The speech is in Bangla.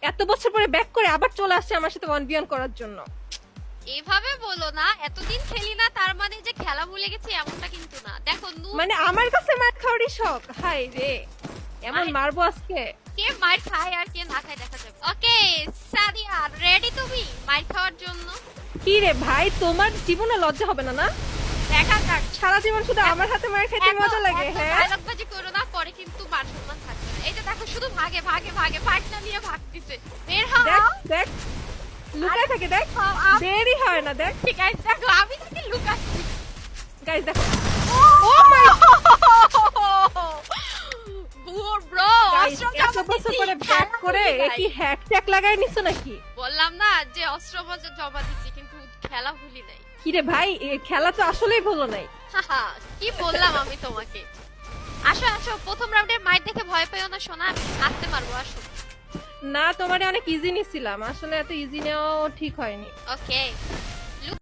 এত বছর পরে ব্যাক করে আবার চলে আসছে আমার সাথে 1v1 করার জন্য। এভাবে বলো না, এতদিন খেলি না তার মানে যে খেলা ভুলে গেছি এমনটা কিন্তু না। দেখো মানে আমার কাছে মার খাওয়ারই শখ, হাই রে এমন মারবো আজকে। কে মার খায় আর কে না খায় দেখা যাবে। ওকে সাদিয়া, রেডি তুমি মার খাওয়ার জন্য? কি রে ভাই, তোমার জীবনে লজ্জা হবে না? না দেখা যাক। সারা জীবন শুধু আমার হাতে মার খেতে মজা লাগে। হ্যাঁ ডায়লগবাজি করো না, পরে কিন্তু মান সম্মান থাকবে না। এই যে দেখো শুধু ভাগে ভাগে ভাগে ফাইটনা নিয়ে ভাগতিছে। বের হও। দেখ দেখ লুকায় থাকে, দেখ দেরি হয় না। দেখ ঠিক আছে দেখো আমি তাকে লুকাচ্ছি। গাইস দেখো, ও মাই গড ব্রো, গাইস এত বছর পরে ব্যাক করে কি হ্যাক ট্যাগ লাগাই নিছো নাকি? বললাম না যে অস্ত্র জমা দিছি কিন্তু খেলা ভুলি নাই। কি রে ভাই, খেলা তো আসলেই ভুলো নাই। হাহা, কি বললাম আমি তোমাকে। আসো আসো, প্রথম রাউন্ডের মাইট দেখে ভয় পেও না সোনা, আমি হাতে মারবো। আসো। না তোমারে অনেক ইজি নিছিলাম, আসলে এত ইজি নেওয়া ঠিক হয়নি। ওকে